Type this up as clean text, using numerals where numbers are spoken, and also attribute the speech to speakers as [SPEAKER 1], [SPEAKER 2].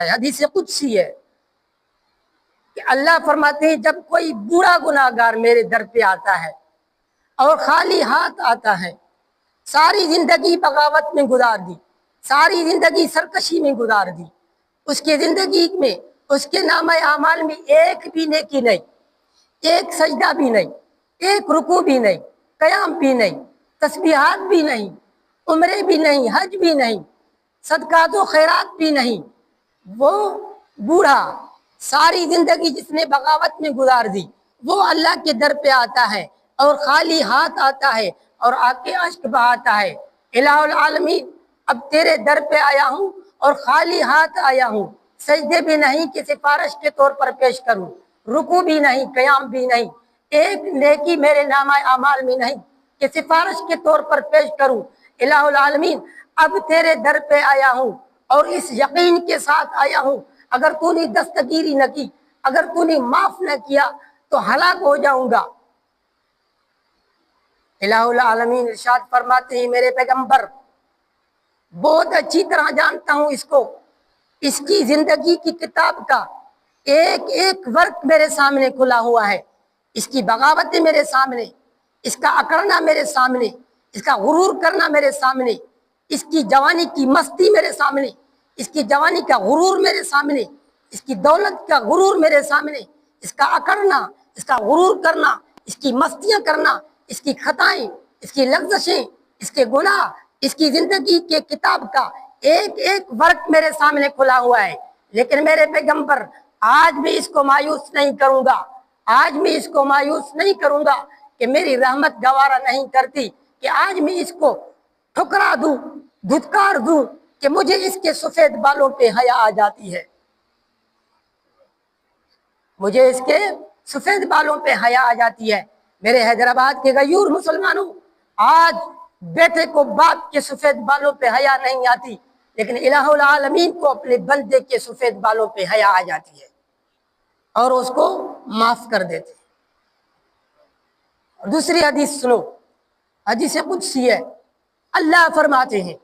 [SPEAKER 1] حدیث قدسی ہے کہ اللہ فرماتے ہیں جب کوئی بوڑھا گناہگار میرے در پہ آتا ہے اور خالی ہاتھ آتا ہے، ساری زندگی بغاوت میں گزار دی، ساری زندگی سرکشی میں گزار دی، اس کی زندگی میں اس کے نامہ اعمال میں ایک بھی نیکی نہیں، ایک سجدہ بھی نہیں، ایک رکوع بھی نہیں، قیام بھی نہیں، تسبیحات بھی نہیں، عمرے بھی نہیں، حج بھی نہیں، صدقات و خیرات بھی نہیں، وہ بوڑھا ساری زندگی جس نے بغاوت میں گزار دی وہ اللہ کے در پہ آتا ہے اور خالی ہاتھ آتا ہے اور آ کے اشک بہاتا ہے، الہ العالمین اب تیرے در پہ آیا ہوں اور خالی ہاتھ آیا ہوں، سجدے بھی نہیں کہ سفارش کے طور پر پیش کروں، رکوع بھی نہیں، قیام بھی نہیں، ایک نیکی میرے نامہ اعمال میں نہیں کہ سفارش کے طور پر پیش کروں، الہ العالمین اب تیرے در پہ آیا ہوں اور اس یقین کے ساتھ آیا ہوں اگر تو نے دستگیری نہ کی، اگر تو نے معاف نہ کیا تو ہلاک ہو جاؤں گا۔ الہ العالمین ارشاد فرماتے ہیں میرے پیغمبر بہت اچھی طرح جانتا ہوں اس کو، اس کی زندگی کی کتاب کا ایک ایک ورق میرے سامنے کھلا ہوا ہے، اس کی بغاوتیں میرے سامنے، اس کا اکڑنا میرے سامنے، اس کا غرور کرنا میرے سامنے، اس کی جوانی کی مستی میرے سامنے، اس کی جوانی کا غرور میرے سامنے، اس کی دولت کا غرور میرے سامنے، اس کا اکڑنا، اس کا غرور کرنا، اس کی مستیاں کرنا، اس کی خطائیں، اس کی لغزشیں، اس کے گناہ، اس کی زندگی کے کتاب کا ایک ایک ورق میرے سامنے کھلا ہوا ہے، لیکن میرے پیغمبر آج بھی اس کو مایوس نہیں کروں گا، آج میں اس کو مایوس نہیں کروں گا کہ میری رحمت گوارا نہیں کرتی کہ آج میں اس کو ٹھکرا دوں، دھتکار دوں کہ مجھے اس کے سفید بالوں پہ حیا آ جاتی ہے، مجھے اس کے سفید بالوں پہ حیا آ جاتی ہے۔ میرے حیدرآباد کے غیور مسلمانوں، آج بیٹے کو باپ کے سفید بالوں پہ حیا نہیں آتی، لیکن الہ العالمین کو اپنے بندے کے سفید بالوں پہ حیا آ جاتی ہے اور اس کو معاف کر دیتے ہیں۔ دوسری حدیث سنو، حدیث قدسی ہے، اللہ فرماتے ہیں